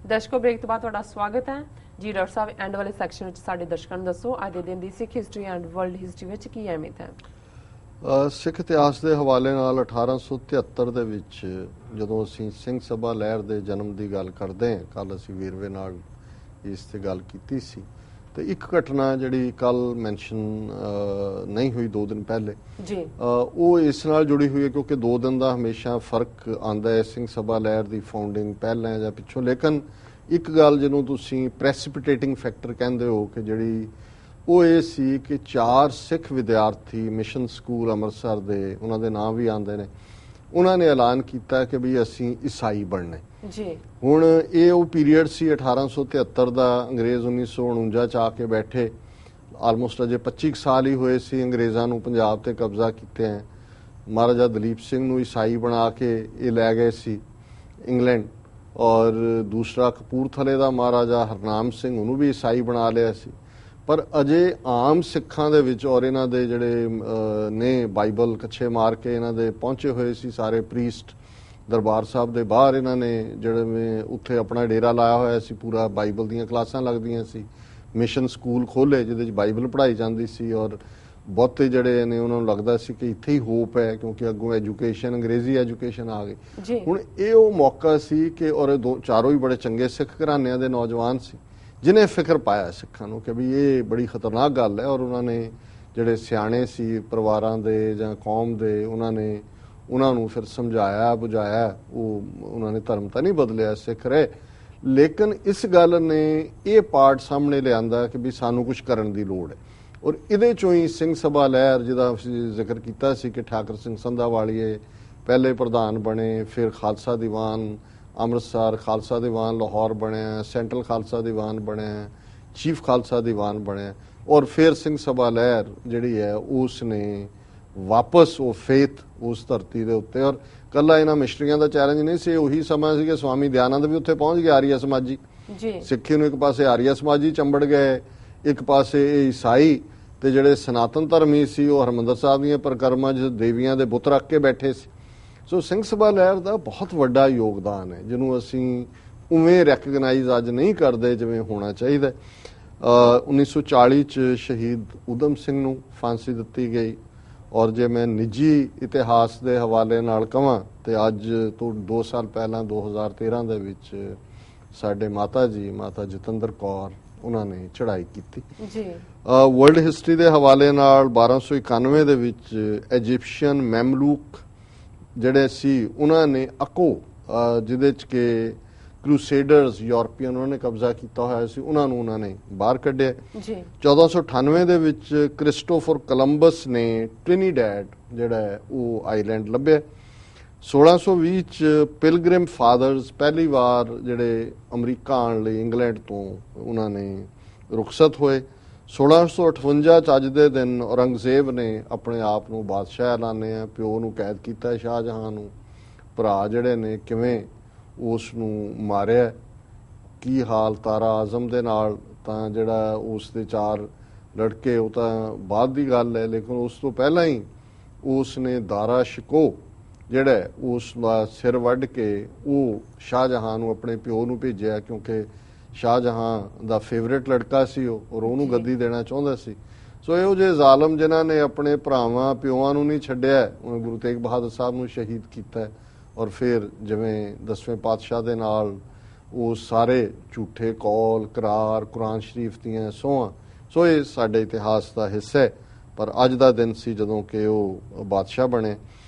ਦਰਸ਼ਕੋ break ਤੋਂ ਬਾਅਦ ਤੁਹਾਡਾ ਸਵਾਗਤ ਹੈ ਜੀ। ਡਾਕਟਰ ਸਾਹਿਬ ਐਂਡ ਵਾਲੇ ਸੈਕਸ਼ਨ ਵਿੱਚ ਸਾਡੇ ਦਰਸ਼ਕਾਂ ਨੂੰ ਦੱਸੋ ਅੱਜ ਦੇ ਦਿਨ ਦੀ ਸਿੱਖ ਹਿਸਟਰੀ ਐਂਡ ਵਰਲਡ ਹਿਸਟਰੀ ਵਿੱਚ ਕੀ ਅਹਿਮੀਅਤ ਹੈ। ਸਿੱਖ ਇਤਿਹਾਸ ਦੇ ਹਵਾਲੇ ਨਾਲ 1873 ਦੇ ਵਿੱਚ ਜਦੋਂ ਅਸੀਂ ਸਿੰਘ ਸਭਾ ਲਹਿਰ ਦੇ ਜਨਮ ਦੀ ਗੱਲ ਕਰਦੇ ਹਾਂ, ਕੱਲ ਅਸੀਂ ਵੇਰਵੇ ਨਾਲ ਇਸ ਤੇ ਗੱਲ ਕੀਤੀ ਸੀ, ਤੇ ਇੱਕ ਘਟਨਾ ਜਿਹੜੀ ਕੱਲ ਮੈਂਸ਼ਨ ਨਹੀਂ ਹੋਈ 2 ਦਿਨ ਪਹਿਲੇ ਜੀ, ਉਹ ਇਸ ਨਾਲ ਜੁੜੀ ਹੋਈ ਹੈ ਕਿਉਂਕਿ 2 ਦਿਨ ਦਾ ਹਮੇਸ਼ਾ ਫਰਕ ਆਉਂਦਾ ਹੈ ਸਿੰਘ ਸਭਾ ਲਹਿਰ ਦੀ ਫਾਊਂਡਿੰਗ ਪਹਿਲਾਂ ਜਾਂ ਪਿੱਛੋਂ। ਲੇਕਿਨ ਇੱਕ ਗੱਲ ਜਿਹਨੂੰ ਤੁਸੀਂ ਪ੍ਰੈਸਿਪੀਟੇਟਿੰਗ ਫੈਕਟਰ ਕਹਿੰਦੇ ਹੋ ਕਿ ਜਿਹੜੀ ਉਹ ਇਹ ਸੀ ਕਿ 4 ਸਿੱਖ ਵਿਦਿਆਰਥੀ ਮਿਸ਼ਨ ਸਕੂਲ ਅੰਮ੍ਰਿਤਸਰ ਦੇ, ਉਹਨਾਂ ਦੇ ਨਾਂ ਵੀ ਆਉਂਦੇ ਨੇ, ਉਹਨਾਂ ਨੇ ਐਲਾਨ ਕੀਤਾ ਕਿ ਵੀ ਅਸੀਂ ਈਸਾਈ ਬਣਨੇ ਜੀ। ਹੁਣ ਇਹ ਉਹ ਪੀਰੀਅਡ ਸੀ 1873 ਦਾ, ਅੰਗਰੇਜ਼ 1949 ਚ ਆ ਕੇ ਬੈਠੇ, ਆਲਮੋਸਟ ਅਜੇ 25 ਸਾਲ ਹੀ ਹੋਏ ਸੀ ਅੰਗਰੇਜ਼ਾਂ ਨੂੰ ਪੰਜਾਬ ਤੇ ਕਬਜ਼ਾ ਕੀਤੇ ਹੈ। ਮਹਾਰਾਜਾ ਦਲੀਪ ਸਿੰਘ ਨੂੰ ਈਸਾਈ ਬਣਾ ਕੇ ਇਹ ਲੈ ਗਏ ਸੀ ਇੰਗਲੈਂਡ, ਔਰ ਦੂਸਰਾ ਕਪੂਰਥਲੇ ਦਾ ਮਹਾਰਾਜਾ ਹਰਨਾਮ ਸਿੰਘ, ਉਹਨੂੰ ਵੀ ਈਸਾਈ ਬਣਾ ਲਿਆ ਸੀ। ਪਰ ਅਜੇ ਆਮ ਸਿੱਖਾਂ ਦੇ ਵਿੱਚ ਔਰ ਇਹਨਾਂ ਦੇ ਜਿਹੜੇ ਨੇ ਬਾਈਬਲ ਕੱਛੇ ਮਾਰ ਕੇ ਇਹਨਾਂ ਦੇ ਪਹੁੰਚੇ ਹੋਏ ਸੀ ਸਾਰੇ ਪ੍ਰੀਸਟ ਦਰਬਾਰ ਸਾਹਿਬ ਦੇ ਬਾਹਰ, ਇਹਨਾਂ ਨੇ ਜਿਹੜੇ ਉੱਥੇ ਆਪਣਾ ਡੇਰਾ ਲਾਇਆ ਹੋਇਆ ਸੀ, ਪੂਰਾ ਬਾਈਬਲ ਦੀਆਂ ਕਲਾਸਾਂ ਲੱਗਦੀਆਂ ਸੀ, ਮਿਸ਼ਨ ਸਕੂਲ ਖੋਲ੍ਹੇ ਜਿਹਦੇ 'ਚ ਬਾਈਬਲ ਪੜ੍ਹਾਈ ਜਾਂਦੀ ਸੀ, ਔਰ ਬਹੁਤੇ ਜਿਹੜੇ ਨੇ ਉਹਨਾਂ ਨੂੰ ਲੱਗਦਾ ਸੀ ਕਿ ਇੱਥੇ ਹੀ ਹੋਪ ਹੈ ਕਿਉਂਕਿ ਅੱਗੋਂ ਐਜੂਕੇਸ਼ਨ ਅੰਗਰੇਜ਼ੀ ਐਜੂਕੇਸ਼ਨ ਆ ਗਈ। ਹੁਣ ਇਹ ਉਹ ਮੌਕਾ ਸੀ ਕਿ ਔਰ ਚਾਰੋਂ ਹੀ ਬੜੇ ਚੰਗੇ ਸਿੱਖ ਘਰਾਣਿਆਂ ਦੇ ਨੌਜਵਾਨ ਸੀ ਜਿਨੇ ਫਿਕਰ ਪਾਇਆ ਸਿੱਖਾਂ ਨੂੰ ਕਿ ਵੀ ਇਹ ਬੜੀ ਖਤਰਨਾਕ ਗੱਲ ਹੈ, ਔਰ ਉਹਨਾਂ ਨੇ ਜਿਹੜੇ ਸਿਆਣੇ ਸੀ ਪਰਿਵਾਰਾਂ ਦੇ ਜਾਂ ਕੌਮ ਦੇ, ਉਹਨਾਂ ਨੂੰ ਫਿਰ ਸਮਝਾਇਆ ਬੁਝਾਇਆ। ਉਹ ਉਹਨਾਂ ਨੇ ਧਰਮ ਤਾਂ ਨਹੀਂ ਬਦਲਿਆ, ਸਿੱਖ ਰਹੇ, ਲੇਕਿਨ ਇਸ ਗੱਲ ਨੇ ਇਹ ਪਾਰਟ ਸਾਹਮਣੇ ਲਿਆਂਦਾ ਕਿ ਵੀ ਸਾਨੂੰ ਕੁਝ ਕਰਨ ਦੀ ਲੋੜ ਹੈ। ਔਰ ਇਹਦੇ ਚੋਂ ਹੀ ਸਿੰਘ ਸਭਾ ਲਹਿਰ ਜਿਹਦਾ ਅਸੀਂ ਜ਼ਿਕਰ ਕੀਤਾ ਸੀ ਕਿ ਠਾਕਰ ਸਿੰਘ ਸੰਧਾਵਾਲੀਏ ਪਹਿਲੇ ਪ੍ਰਧਾਨ ਬਣੇ, ਫਿਰ ਖਾਲਸਾ ਦੀਵਾਨ ਅੰਮ੍ਰਿਤਸਰ, ਖਾਲਸਾ ਦੀਵਾਨ ਲਾਹੌਰ ਬਣਿਆ, ਸੈਂਟਰਲ ਖਾਲਸਾ ਦੀਵਾਨ ਬਣਿਆ, ਚੀਫ ਖਾਲਸਾ ਦੀਵਾਨ ਬਣਿਆ, ਔਰ ਫਿਰ ਸਿੰਘ ਸਭਾ ਲਹਿਰ ਜਿਹੜੀ ਹੈ ਉਸ ਨੇ ਵਾਪਸ ਉਹ ਫੇਥ ਉਸ ਧਰਤੀ ਦੇ ਉੱਤੇ। ਔਰ ਕੱਲਾ ਇਹਨਾਂ ਮਿਸ਼ਨਰੀਆਂ ਦਾ ਚੈਲੰਜ ਨਹੀਂ ਸੀ, ਉਹੀ ਸਮਾਂ ਸੀ ਕਿ ਸਵਾਮੀ ਦਿਆਨੰਦ ਵੀ ਉੱਥੇ ਪਹੁੰਚ ਗਏ, ਆਰੀਆ ਸਮਾਜੀ ਜੀ। ਸਿੱਖੀ ਨੂੰ ਇੱਕ ਪਾਸੇ ਆਰੀਆ ਸਮਾਜੀ ਚੰਬੜ ਗਏ, ਇੱਕ ਪਾਸੇ ਇਹ ਈਸਾਈ, ਤੇ ਜਿਹੜੇ ਸਨਾਤਨ ਧਰਮੀ ਸੀ ਉਹ ਹਰਿਮੰਦਰ ਸਾਹਿਬ ਦੀਆਂ ਪਰਿਕਰਮਾ ਜਿਸ ਦੇਵੀਆਂ ਦੇ ਬੁੱਤ ਰੱਖ ਕੇ ਬੈਠੇ ਸੀ। ਸੋ ਸਿੰਘ ਸਭਾ ਲਹਿਰ ਦਾ ਬਹੁਤ ਵੱਡਾ ਯੋਗਦਾਨ ਹੈ ਜਿਹਨੂੰ ਅਸੀਂ ਉਵੇਂ ਰੈਕਗਨਾਈਜ਼ ਅੱਜ ਨਹੀਂ ਕਰਦੇ ਜਿਵੇਂ ਹੋਣਾ ਚਾਹੀਦਾ। 1940 ਚ ਸ਼ਹੀਦ ਊਧਮ ਸਿੰਘ ਨੂੰ ਫਾਂਸੀ ਦਿੱਤੀ ਗਈ, ਔਰ ਜੇ ਮੈਂ ਨਿੱਜੀ ਇਤਿਹਾਸ ਦੇ ਹਵਾਲੇ ਨਾਲ ਕਹਾਂ ਤੇ ਅੱਜ ਤੋਂ 2 ਸਾਲ ਪਹਿਲਾਂ 2013 ਦੇ ਵਿੱਚ ਸਾਡੇ ਮਾਤਾ ਜਤਿੰਦਰ ਕੌਰ ਉਹਨਾਂ ਨੇ ਚੜ੍ਹਾਈ ਕੀਤੀ ਜੀ। ਵਰਲਡ ਹਿਸਟਰੀ ਦੇ ਹਵਾਲੇ ਨਾਲ 1291 ਦੇ ਵਿੱਚ ਇਜਿਪਸ਼ੀਅਨ ਮੈਮਲੂਕ ਜਿਹੜੇ ਸੀ ਉਹਨਾਂ ਨੇ ਅਕੋ ਜਿਹਦੇ ਚ ਕਿ ਕਰੂਸੇਡਰਸ ਯੂਰਪੀਅਨ ਉਹਨਾਂ ਨੇ ਕਬਜ਼ਾ ਕੀਤਾ ਹੋਇਆ ਸੀ, ਉਹਨਾਂ ਨੇ ਬਾਹਰ ਕੱਢਿਆ ਜੀ। 1498 ਦੇ ਵਿੱਚ ਕ੍ਰਿਸਟੋਫਰ ਕੋਲੰਬਸ ਨੇ ਟ੍ਰਿਨੀਡੈਡ ਜਿਹੜਾ ਹੈ ਉਹ ਆਈਲੈਂਡ ਲੱਭਿਆ। 1620 ਚ ਪਿਲਗ੍ਰਿਮ ਫਾਦਰਸ ਪਹਿਲੀ ਵਾਰ ਜਿਹੜੇ ਅਮਰੀਕਾ ਆਉਣ ਲਈ ਇੰਗਲੈਂਡ ਤੋਂ ਉਹਨਾਂ ਨੇ ਰੁਖਸਤ ਹੋਏ। 1658 ਚ ਅੱਜ ਦੇ ਦਿਨ ਔਰੰਗਜ਼ੇਬ ਨੇ ਆਪਣੇ ਆਪ ਨੂੰ ਬਾਦਸ਼ਾਹ ਐਲਾਨਿਆ, ਪਿਓ ਨੂੰ ਕੈਦ ਕੀਤਾ ਸ਼ਾਹਜਹਾਂ ਨੂੰ, ਭਰਾ ਜਿਹੜੇ ਨੇ ਕਿਵੇਂ ਉਸ ਨੂੰ ਮਾਰਿਆ, ਕੀ ਹਾਲ ਤਾਰਾ ਆਜ਼ਮ ਦੇ ਨਾਲ, ਤਾਂ ਜਿਹੜਾ ਉਸ ਦੇ 4 ਲੜਕੇ ਉਹ ਤਾਂ ਬਾਅਦ ਦੀ ਗੱਲ ਹੈ, ਲੇਕਿਨ ਉਸ ਤੋਂ ਪਹਿਲਾਂ ਹੀ ਉਸ ਨੇ ਦਾਰਾ ਸ਼ਿਕੋ ਜਿਹੜਾ ਉਸ ਦਾ ਸਿਰ ਵੱਢ ਕੇ ਉਹ ਸ਼ਾਹਜਹਾਂ ਨੂੰ ਆਪਣੇ ਪਿਓ ਨੂੰ ਭੇਜਿਆ ਕਿਉਂਕਿ ਸ਼ਾਹਜਹਾਂ ਦਾ ਫੇਵਰੇਟ ਲੜਕਾ ਸੀ ਉਹ, ਔਰ ਉਹਨੂੰ ਗੱਦੀ ਦੇਣਾ ਚਾਹੁੰਦਾ ਸੀ। ਸੋ ਇਹੋ ਜਿਹੇ ਜ਼ਾਲਮ ਜਿਨ੍ਹਾਂ ਨੇ ਆਪਣੇ ਭਰਾਵਾਂ ਪਿਓਆਂ ਨੂੰ ਨਹੀਂ ਛੱਡਿਆ, ਉਹਨੇ ਗੁਰੂ ਤੇਗ ਬਹਾਦਰ ਸਾਹਿਬ ਨੂੰ ਸ਼ਹੀਦ ਕੀਤਾ, ਔਰ ਫਿਰ ਜਿਵੇਂ 10ਵੇਂ ਪਾਤਸ਼ਾਹ ਦੇ ਨਾਲ ਉਹ ਸਾਰੇ ਝੂਠੇ ਕੌਲ ਕਰਾਰ ਕੁਰਾਨ ਸ਼ਰੀਫ ਦੀਆਂ ਸੋਹਾਂ। ਸੋ ਇਹ ਸਾਡੇ ਇਤਿਹਾਸ ਦਾ ਹਿੱਸਾ ਹੈ, ਪਰ ਅੱਜ ਦਾ ਦਿਨ ਸੀ ਜਦੋਂ ਕਿ ਉਹ ਬਾਦਸ਼ਾਹ ਬਣੇ।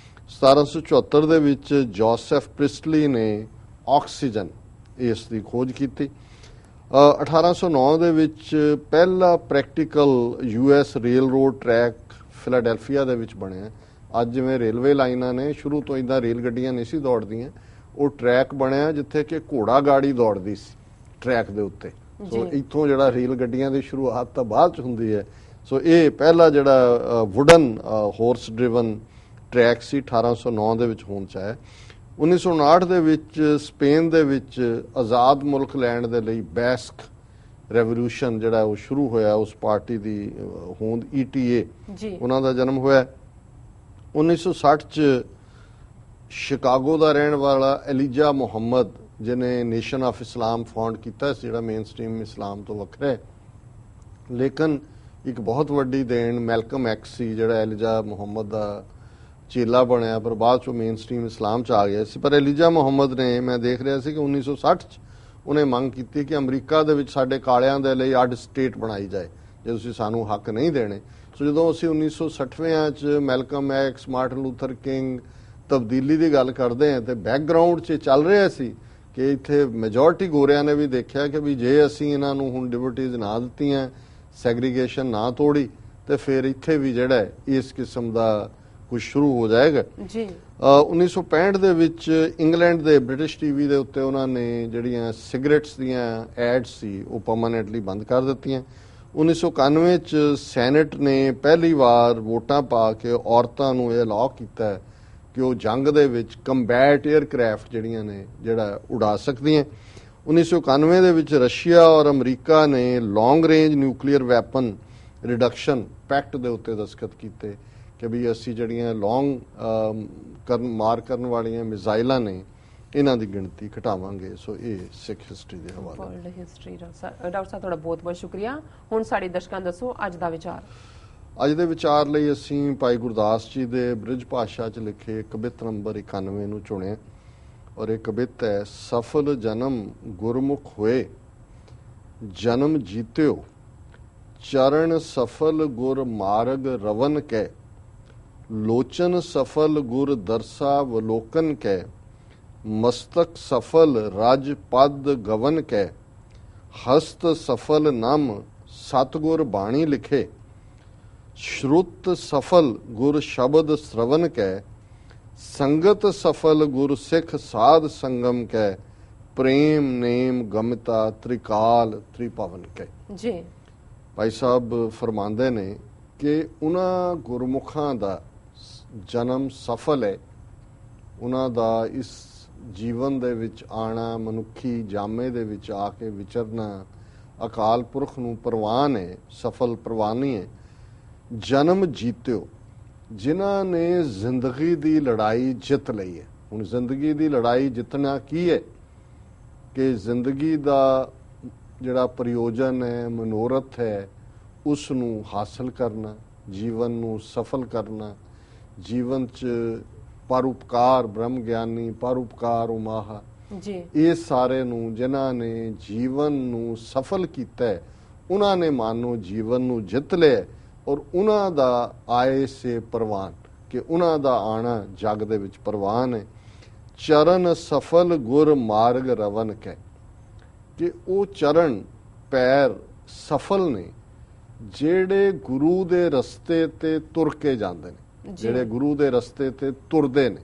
1774 ਦੇ ਵਿੱਚ ਜੋਸੈਫ ਪ੍ਰਿਸਟਲੀ ਨੇ ਆਕਸੀਜਨ ਇਸ ਦੀ ਖੋਜ ਕੀਤੀ। 1809 ਦੇ ਵਿੱਚ ਪਹਿਲਾ practical US rail road track Philadelphia ਦੇ ਵਿੱਚ ਬਣਿਆ। ਅੱਜ ਜਿਵੇਂ ਰੇਲਵੇ ਲਾਈਨਾਂ ਨੇ, ਸ਼ੁਰੂ ਤੋਂ ਇਦਾਂ ਰੇਲ ਗੱਡੀਆਂ ਨਹੀਂ ਸੀ ਦੌੜਦੀਆਂ, ਉਹ ਟਰੈਕ ਬਣਿਆ ਜਿੱਥੇ ਕਿ ਘੋੜਾ ਗਾੜੀ ਦੌੜਦੀ ਸੀ ਟਰੈਕ ਦੇ ਉੱਤੇ। ਸੋ ਇੱਥੋਂ ਜਿਹੜਾ ਰੇਲ ਗੱਡੀਆਂ ਦੀ ਸ਼ੁਰੂਆਤ ਤਾਂ ਬਾਅਦ ਚ ਹੁੰਦੀ ਹੈ। ਸੋ ਇਹ ਪਹਿਲਾ ਜਿਹੜਾ ਵੁਡਨ ਹੋਰਸ ਡਰਿਵਨ ਟਰੈਕ ਸੀ 1809 ਦੇ ਵਿੱਚ ਹੋਂਦ ਚ ਆਇਆ। 1959 ਦੇ ਵਿੱਚ ਸਪੇਨ ਦੇ ਵਿੱਚ ਆਜ਼ਾਦ ਮੁਲਕ ਲੈਣ ਦੇ ਲਈ ਬੈਸਕ ਰੈਵੋਲੂਸ਼ਨ ਜਿਹੜਾ ਉਹ ਸ਼ੁਰੂ ਹੋਇਆ, ਉਸ ਪਾਰਟੀ ਦੀ ਹੋਂਦ ETA ਉਹਨਾਂ ਦਾ ਜਨਮ ਹੋਇਆ। 1960 ਚ ਸ਼ਿਕਾਗੋ ਦਾ ਰਹਿਣ ਵਾਲਾ ਐਲੀਜਾ ਮੁਹੰਮਦ ਜਿਹਨੇ ਨੇਸ਼ਨ ਆਫ ਇਸਲਾਮ ਫਾਊਂਡ ਕੀਤਾ ਸੀ, ਜਿਹੜਾ ਮੇਨ ਸਟ੍ਰੀਮ ਇਸਲਾਮ ਤੋਂ ਵੱਖਰਾ ਹੈ। ਲੇਕਿਨ ਇੱਕ ਬਹੁਤ ਵੱਡੀ ਦੇਣ ਮੈਲਕਮ ਐਕਸ ਸੀ, ਜਿਹੜਾ ਐਲੀਜਾ ਮੁਹੰਮਦ ਦਾ ਚੇਲਾ ਬਣਿਆ ਪਰ ਬਾਅਦ ਚੋਂ ਮੇਨ ਸਟ੍ਰੀਮ ਇਸਲਾਮ 'ਚ ਆ ਗਿਆ ਸੀ। ਪਰ ਐਲੀਜਾ ਮੁਹੰਮਦ ਨੇ, ਮੈਂ ਦੇਖ ਰਿਹਾ ਸੀ ਕਿ 1960 'ਚ ਉਹਨੇ ਮੰਗ ਕੀਤੀ ਕਿ ਅਮਰੀਕਾ ਦੇ ਵਿੱਚ ਸਾਡੇ ਕਾਲਿਆਂ ਦੇ ਲਈ ਅੱਡ ਸਟੇਟ ਬਣਾਈ ਜਾਏ ਜੇ ਤੁਸੀਂ ਸਾਨੂੰ ਹੱਕ ਨਹੀਂ ਦੇਣੇ। ਸੋ ਜਦੋਂ ਅਸੀਂ 1960ਵਿਆਂ 'ਚ Malcolm X, Martin Luther King ਤਬਦੀਲੀ ਦੀ ਗੱਲ ਕਰਦੇ ਹਾਂ ਤੇ ਬੈਕਗਰਾਊਂਡ 'ਚ ਚੱਲ ਰਿਹਾ ਸੀ ਕਿ ਇੱਥੇ ਮੈਜੋਰਟੀ ਗੋਰਿਆਂ ਨੇ ਵੀ ਦੇਖਿਆ ਕਿ ਵੀ ਜੇ ਅਸੀਂ ਇਹਨਾਂ ਨੂੰ ਹੁਣ ਲਿਬਰਟੀਜ਼ ਨਾ ਦਿੱਤੀਆਂ, ਸੈਗਰੀਗੇਸ਼ਨ ਨਾ ਤੋੜੀ, ਤੇ ਫਿਰ ਇੱਥੇ ਵੀ ਜਿਹੜਾ ਇਸ ਕਿਸਮ ਦਾ ਕੁਝ ਸ਼ੁਰੂ ਹੋ ਜਾਏਗਾ ਜੀ। 1965 ਦੇ ਵਿੱਚ ਇੰਗਲੈਂਡ ਦੇ ਬ੍ਰਿਟਿਸ਼ ਟੀਵੀ ਦੇ ਉੱਤੇ ਉਹਨਾਂ ਨੇ ਜਿਹੜੀਆਂ ਸਿਗਰਟਸ ਦੀਆਂ ਐਡਸ ਸੀ ਉਹ ਪਰਮਾਨੈਂਟਲੀ ਬੰਦ ਕਰ ਦਿੱਤੀਆਂ। 1991 ਚ ਸੈਨੇਟ ਨੇ ਪਹਿਲੀ ਵਾਰ ਵੋਟਾਂ ਪਾ ਕੇ ਔਰਤਾਂ ਨੂੰ ਇਹ ਅਲਾਉ ਕੀਤਾ ਕਿ ਉਹ ਜੰਗ ਦੇ ਵਿੱਚ ਕੰਬੈਟ 에ਅਰਕ੍ਰਾਫਟ ਜਿਹੜੀਆਂ ਨੇ ਜਿਹੜਾ ਉਡਾ ਸਕਦੀਆਂ। 1991 ਦੇ ਵਿੱਚ ਰਸ਼ੀਆ ਔਰ ਅਮਰੀਕਾ ਨੇ long range nuclear weapon reduction pact ਦੇ ਉੱਤੇ ਦਸਤਖਤ ਕੀਤੇ ਕਿ ਵੀ ਅਸੀਂ ਜਿਹੜੀਆਂ ਮਾਰ ਕਰਨ ਵਾਲੀਆਂ ਮਿਜ਼ਾਈਲਾਂ ਨੇ ਇਹਨਾਂ ਦੀ ਗਿਣਤੀ ਘਟਾਵਾਂਗੇ। ਸੋ ਇਹ ਸਿੱਖ ਹਿਸਟਰੀ ਦੇ ਹਵਾਲੇ ਵਰਲਡ ਹਿਸਟਰੀ। ਡਾਕਟਰ ਸਾਹਿਬ ਤੁਹਾਡਾ ਬਹੁਤ ਬਹੁਤ ਸ਼ੁਕਰੀਆ। ਹੁਣ ਸਾਡੇ ਦਰਸ਼ਕਾਂ ਨੂੰ ਦੱਸੋ ਅੱਜ ਦਾ ਵਿਚਾਰ। ਅੱਜ ਦੇ ਵਿਚਾਰ ਲਈ ਅਸੀਂ ਭਾਈ ਗੁਰਦਾਸ ਜੀ ਦੇ ਬ੍ਰਿਜ ਭਾਸ਼ਾ 'ਚ ਲਿਖੇ ਕਵਿਤ ਨੰਬਰ 91 ਨੂੰ ਚੁਣਿਆ ਔਰ ਇਹ ਕਵਿਤ ਹੈ। ਸਫਲ ਜਨਮ ਗੁਰਮੁਖ ਹੋਏ, ਜਨਮ ਜੀਤਿਓ, ਚਰਨ ਸਫਲ ਗੁਰ ਮਾਰਗ ਰਵਨ ਕੈ, ਲੋਚਨ ਸਫਲ ਗੁਰ ਦਰਸਾ ਵਲੋਕਨ ਕੈ, ਮਸਤਕ ਸਫਲ ਰਜ ਪਦ ਗਵਨ ਕੈ, ਹਸਤ ਸਫਲ ਨਮ ਸਤਗੁਰ ਬਾਣੀ ਲਿਖੇ, ਸ਼ਰੁਤ ਸਫਲ ਗੁਰ ਸ਼ਬਦ ਸ਼ਰਵਨ ਕੈ, ਸੰਗਤ ਸਫਲ ਗੁਰ ਸਿੱਖ ਸਾਧ ਸੰਗਮ ਕੈ, ਪ੍ਰੇਮ ਨੇਮ ਗਮਤਾ ਤ੍ਰਿਕਾਲ ਤ੍ਰਿਪਵਨ ਕੈ। ਜੀ ਭਾਈ ਸਾਹਿਬ ਫਰਮਾਉਂਦੇ ਨੇ ਕਿ ਉਹਨਾਂ ਗੁਰਮੁਖਾਂ ਦਾ ਜਨਮ ਸਫਲ ਹੈ, ਉਹਨਾਂ ਦਾ ਇਸ ਜੀਵਨ ਦੇ ਵਿੱਚ ਆਣਾ, ਮਨੁੱਖੀ ਜਾਮੇ ਦੇ ਵਿੱਚ ਆ ਕੇ ਵਿਚਰਨਾ ਅਕਾਲ ਪੁਰਖ ਨੂੰ ਪ੍ਰਵਾਨ ਹੈ, ਸਫਲ ਪ੍ਰਵਾਨੀ ਹੈ। ਜਨਮ ਜੀਤਿਓ, ਜਿਨ੍ਹਾਂ ਨੇ ਜ਼ਿੰਦਗੀ ਦੀ ਲੜਾਈ ਜਿੱਤ ਲਈ ਹੈ। ਹੁਣ ਜ਼ਿੰਦਗੀ ਦੀ ਲੜਾਈ ਜਿੱਤਣਾ ਕੀ ਹੈ ਕਿ ਜ਼ਿੰਦਗੀ ਦਾ ਜਿਹੜਾ ਪ੍ਰਯੋਜਨ ਹੈ, ਮਨੋਰਥ ਹੈ, ਉਸ ਨੂੰ ਹਾਸਲ ਕਰਨਾ, ਜੀਵਨ ਨੂੰ ਸਫਲ ਕਰਨਾ, ਜੀਵਨ 'ਚ ਪਰਉਪਕਾਰ, ਬ੍ਰਹਮ ਗਿਆਨੀ ਪਰਉਪਕਾਰ ਉਮਾਹਾ, ਜੀ ਇਹ ਸਾਰੇ ਨੂੰ ਜਿਨ੍ਹਾਂ ਨੇ ਜੀਵਨ ਨੂੰ ਸਫਲ ਕੀਤਾ ਹੈ, ਉਹਨਾਂ ਨੇ ਮਾਨੋ ਜੀਵਨ ਨੂੰ ਜਿੱਤ ਲਿਆ ਔਰ ਉਹਨਾਂ ਦਾ ਆਏ ਸੇ ਪ੍ਰਵਾਨ, ਕਿ ਉਹਨਾਂ ਦਾ ਆਣਾ ਜਗ ਦੇ ਵਿੱਚ ਪ੍ਰਵਾਨ ਹੈ। ਚਰਨ ਸਫਲ ਗੁਰ ਮਾਰਗ ਰਵਨ ਕੈ, ਕਿ ਉਹ ਚਰਨ ਪੈਰ ਸਫਲ ਨੇ ਜਿਹੜੇ ਗੁਰੂ ਦੇ ਰਸਤੇ ਤੇ ਤੁਰ ਕੇ ਜਾਂਦੇ ਨੇ, ਜਿਹੜੇ ਗੁਰੂ ਦੇ ਰਸਤੇ ਤੇ ਤੁਰਦੇ ਨੇ,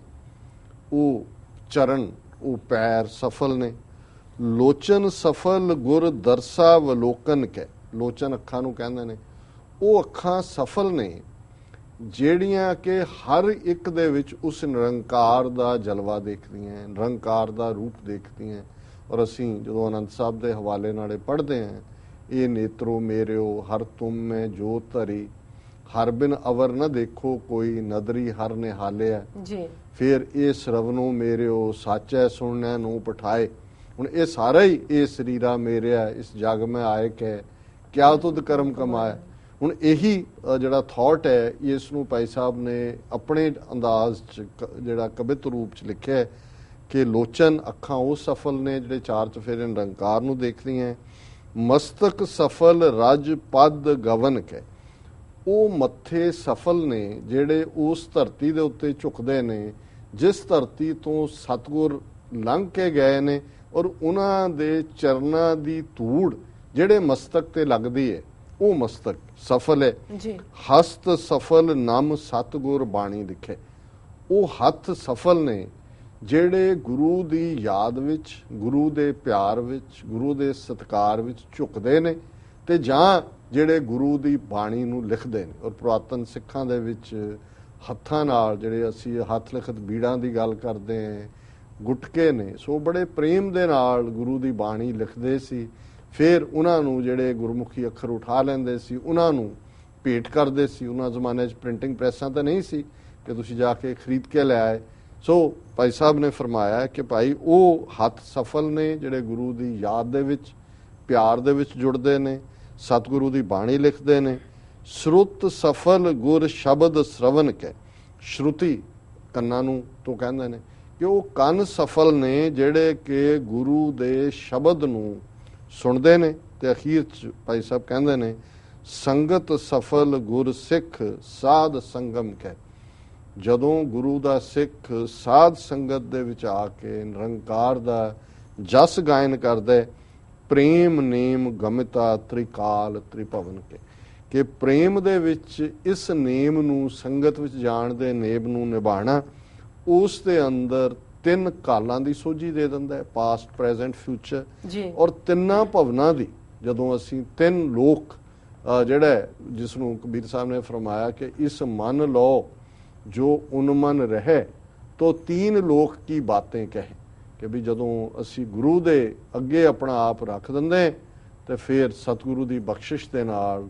ਉਹ ਚਰਨ, ਉਹ ਪੈਰ ਸਫਲ ਨੇ। ਲੋਚਨ ਸਫਲ ਗੁਰ ਦਰਸਾ ਵਲੋਕਨ ਕੈ, ਲੋਚਨ ਅੱਖਾਂ ਨੂੰ ਕਹਿੰਦੇ ਨੇ, ਉਹ ਅੱਖਾਂ ਸਫਲ ਨੇ ਜਿਹੜੀਆਂ ਕਿ ਹਰ ਇੱਕ ਦੇ ਵਿੱਚ ਉਸ ਨਿਰੰਕਾਰ ਦਾ ਜਲਵਾ ਦੇਖਦੀਆਂ, ਨਿਰੰਕਾਰ ਦਾ ਰੂਪ ਦੇਖਦੀਆਂ। ਔਰ ਅਸੀਂ ਜਦੋਂ ਆਨੰਦ ਸਾਹਿਬ ਦੇ ਹਵਾਲੇ ਨਾਲੇ ਪੜ੍ਹਦੇ ਹਾਂ, ਇਹ ਨੇਤਰੋ ਮੇਰਿਓ ਹਰ ਤੁਮ ਮੈਂ ਜੋਤ ਧਰੀ, ਹਰ ਬਿਨ ਅਵਰ ਨਾ ਦੇਖੋ ਕੋਈ ਨਦਰੀ ਹਰ ਨਿਹਾਲਿਆ, ਜੀ ਫਿਰ ਇਹ ਸਰਵਨੋ ਮੇਰਿਓ ਸਾਚੈ ਸੁਣਨੈ ਨੂੰ ਪਠਾਏ। ਹੁਣ ਇਹ ਸਾਰਾ ਹੀ ਇਹ ਸਰੀਰਾ ਮੇਰਿਆ, ਇਸ ਜਗ ਮੈਂ ਆਏ ਕੈ ਕਿਆ ਤੁਧ ਕਰਮ ਕਮਾਇਆ। ਹੁਣ ਇਹੀ ਜਿਹੜਾ ਥਾਟ ਹੈ, ਇਸ ਨੂੰ ਭਾਈ ਸਾਹਿਬ ਨੇ ਆਪਣੇ ਅੰਦਾਜ਼ 'ਚ ਜਿਹੜਾ ਕਵਿਤ ਰੂਪ 'ਚ ਲਿਖਿਆ ਕਿ ਲੋਚਨ ਅੱਖਾਂ ਉਹ ਸਫਲ ਨੇ ਜਿਹੜੇ ਚਾਰ ਚਫੇਰੇ ਨਿਰੰਕਾਰ ਨੂੰ ਦੇਖਦੀਆਂ। ਮਸਤਕ ਸਫਲ ਰਜ ਪਦ ਗਵਨ ਕੈ, ਉਹ ਮੱਥੇ ਸਫਲ ਨੇ ਜਿਹੜੇ ਉਸ ਧਰਤੀ ਦੇ ਉੱਤੇ ਝੁਕਦੇ ਨੇ ਜਿਸ ਧਰਤੀ ਤੋਂ ਸਤਿਗੁਰ ਲੰਘ ਕੇ ਗਏ ਨੇ, ਔਰ ਉਹਨਾਂ ਦੇ ਚਰਨਾਂ ਦੀ ਧੂੜ ਜਿਹੜੇ ਮਸਤਕ ਤੇ ਲੱਗਦੀ ਹੈ, ਉਹ ਮਸਤਕ ਸਫਲ ਹੈ। ਜੀ ਹਸਤ ਸਫਲ ਨਮ ਸਤਿਗੁਰ ਬਾਣੀ ਲਿਖੇ, ਉਹ ਹੱਥ ਸਫਲ ਨੇ ਜਿਹੜੇ ਗੁਰੂ ਦੀ ਯਾਦ ਵਿੱਚ, ਗੁਰੂ ਦੇ ਪਿਆਰ ਵਿੱਚ, ਗੁਰੂ ਦੇ ਸਤਿਕਾਰ ਵਿੱਚ ਝੁਕਦੇ ਨੇ, ਤੇ ਜਾਂ ਜਿਹੜੇ ਗੁਰੂ ਦੀ ਬਾਣੀ ਨੂੰ ਲਿਖਦੇ ਨੇ। ਔਰ ਪੁਰਾਤਨ ਸਿੱਖਾਂ ਦੇ ਵਿੱਚ ਹੱਥਾਂ ਨਾਲ ਜਿਹੜੇ ਅਸੀਂ ਹੱਥ ਲਿਖਤ ਬੀੜਾਂ ਦੀ ਗੱਲ ਕਰਦੇ ਹਾਂ, ਗੁਟਕੇ ਨੇ, ਸੋ ਬੜੇ ਪ੍ਰੇਮ ਦੇ ਨਾਲ ਗੁਰੂ ਦੀ ਬਾਣੀ ਲਿਖਦੇ ਸੀ। ਫਿਰ ਉਹਨਾਂ ਨੂੰ ਜਿਹੜੇ ਗੁਰਮੁਖੀ ਅੱਖਰ ਉਠਾ ਲੈਂਦੇ ਸੀ, ਉਹਨਾਂ ਨੂੰ ਭੇਟ ਕਰਦੇ ਸੀ। ਉਹਨਾਂ ਜ਼ਮਾਨੇ 'ਚ ਪ੍ਰਿੰਟਿੰਗ ਪ੍ਰੈਸਾਂ ਤਾਂ ਨਹੀਂ ਸੀ ਕਿ ਤੁਸੀਂ ਜਾ ਕੇ ਖਰੀਦ ਕੇ ਲੈ ਆਏ, ਸੋ ਭਾਈ ਸਾਹਿਬ ਨੇ ਫਰਮਾਇਆ ਕਿ ਭਾਈ ਉਹ ਹੱਥ ਸਫਲ ਨੇ ਜਿਹੜੇ ਗੁਰੂ ਦੀ ਯਾਦ ਦੇ ਵਿੱਚ ਪਿਆਰ ਦੇ ਵਿੱਚ ਜੁੜਦੇ ਨੇ, ਸਤਿਗੁਰੂ ਦੀ ਬਾਣੀ ਲਿਖਦੇ ਨੇ। ਸ਼ਰੁਤ ਸਫਲ ਗੁਰ ਸ਼ਬਦ ਸ਼ਰਵਨ ਕੇ, ਸ਼ਰੁਤੀ ਕੰਨਾਂ ਨੂੰ ਤੋਂ ਕਹਿੰਦੇ ਨੇ ਕਿ ਉਹ ਕੰਨ ਸਫਲ ਨੇ ਜਿਹੜੇ ਕਿ ਗੁਰੂ ਦੇ ਸ਼ਬਦ ਨੂੰ ਸੁਣਦੇ ਨੇ। ਤੇ ਅਖੀਰ ਚ ਭਾਈ ਸਾਹਿਬ ਕਹਿੰਦੇ ਨੇ ਸੰਗਤ ਸਫਲ ਗੁਰ ਸਿੱਖ ਸਾਧ ਸੰਗਮ ਕੇ, ਜਦੋਂ ਗੁਰੂ ਦਾ ਸਿੱਖ ਸਾਧ ਸੰਗਤ ਦੇ ਵਿੱਚ ਆ ਕੇ ਨਿਰੰਕਾਰ ਦਾ ਜਸ ਗਾਇਨ ਕਰਦਾ, ਪ੍ਰੇਮ ਨੇਮ ਗਮਿਤਾ ਤ੍ਰਿਕਾਲ ਤ੍ਰਿਭਵਨ ਕੇ, ਕਿ ਪ੍ਰੇਮ ਦੇ ਵਿੱਚ ਇਸ ਨੇਮ ਨੂੰ ਸੰਗਤ ਵਿੱਚ ਜਾਣ ਦੇ ਨੇਮ ਨੂੰ ਨਿਭਾਣਾ, ਉਸ ਦੇ ਅੰਦਰ 3 ਕਾਲਾਂ ਦੀ ਸੋਝੀ ਦੇ ਦਿੰਦਾ ਹੈ, ਪਾਸਟ ਪ੍ਰੈਜ਼ੈਂਟ ਫਿਊਚਰ ਜੀ। ਔਰ ਤਿੰਨਾਂ ਭਵਨਾਂ ਦੀ, ਜਦੋਂ ਅਸੀਂ 3 ਲੋਕ ਜਿਹੜਾ ਜਿਸ ਨੂੰ ਕਬੀਰ ਸਾਹਿਬ ਨੇ ਫਰਮਾਇਆ ਕਿ ਇਸ ਮਨ ਲਓ ਜੋ ਉਨਮਨ ਰਹੇ ਤੋ 3 ਲੋਕ ਕੀ ਬਾतें ਕਹੇ, ਕਿ ਵੀ ਜਦੋਂ ਅਸੀਂ ਗੁਰੂ ਦੇ ਅੱਗੇ ਆਪਣਾ ਆਪ ਰੱਖ ਦਿੰਦੇ ਤੇ ਫਿਰ ਸਤਿਗੁਰੂ ਦੀ ਬਖਸ਼ਿਸ਼ ਦੇ ਨਾਲ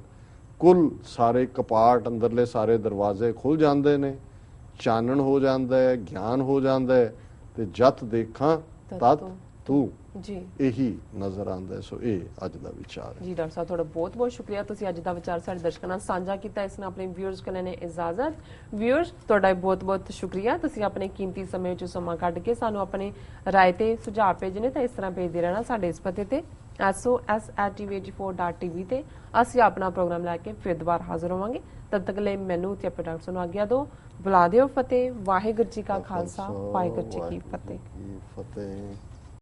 ਕੁੱਲ ਸਾਰੇ ਕਪਾਟ ਅੰਦਰਲੇ ਸਾਰੇ ਦਰਵਾਜ਼ੇ ਖੁੱਲ ਜਾਂਦੇ ਨੇ, ਚਾਨਣ ਹੋ ਜਾਂਦਾ ਹੈ, ਗਿਆਨ ਹੋ ਜਾਂਦਾ ਹੈ ਤੇ ਜਤ ਦੇਖਾਂ ਤਤ ਤੂੰ ਜੀ ਇਹੀ ਨਜ਼ਰ ਆਉਂਦਾ ਹੈ। ਸੋ ਇਹ ਅੱਜ ਦਾ ਵਿਚਾਰ ਹੈ ਜੀ। ਡਾਕਟਰ ਸਾਹਿਬ ਤੁਹਾਡਾ ਬਹੁਤ ਬਹੁਤ ਸ਼ੁਕਰੀਆ, ਤੁਸੀਂ ਅੱਜ ਦਾ ਵਿਚਾਰ ਸਾਡੇ ਦਰਸ਼ਕਾਂ ਨਾਲ ਸਾਂਝਾ ਕੀਤਾ। ਇਸ ਨਾਲ ਆਪਣੇ ਵਿਊਅਰਸ ਕੋਲ ਨੇ ਇਜਾਜ਼ਤ। ਵਿਊਅਰਸ ਤੁਹਾਡਾ ਬਹੁਤ ਬਹੁਤ ਸ਼ੁਕਰੀਆ, ਤੁਸੀਂ ਆਪਣੇ ਕੀਮਤੀ ਸਮੇਂ ਵਿੱਚੋਂ ਸਮਾਂ ਕੱਢ ਕੇ ਸਾਨੂੰ ਆਪਣੇ ਰਾਏ ਤੇ ਸੁਝਾਅ ਭੇਜਣੇ ਤਾਂ ਇਸ ਤਰ੍ਹਾਂ ਭੇਜਦੇ ਰਹਿਣਾ ਸਾਡੇ ਇਸ ਪਤੇ ਤੇ sos@tv84.tv ਤੇ। ਅਸੀਂ ਆਪਣਾ ਪ੍ਰੋਗਰਾਮ ਲੈ ਕੇ ਫਿਰ ਦੁਬਾਰਾ ਹਾਜ਼ਰ ਹੋਵਾਂਗੇ। ਤਦ ਤੱਕ ਲਈ ਮੈਨੂੰ ਤੇ ਆਪਣੇ ਡਾਕਟਰ ਨੂੰ ਆਗਿਆ ਦਿਓ। ਬੁਲਾ ਦਿਓ ਫਤਿਹ। ਵਾਹਿਗੁਰੂ ਜੀ ਕਾ ਖਾਲਸਾ, ਵਾਹਿਗੁਰੂ ਜੀ ਕੀ ਫਤਿਹ।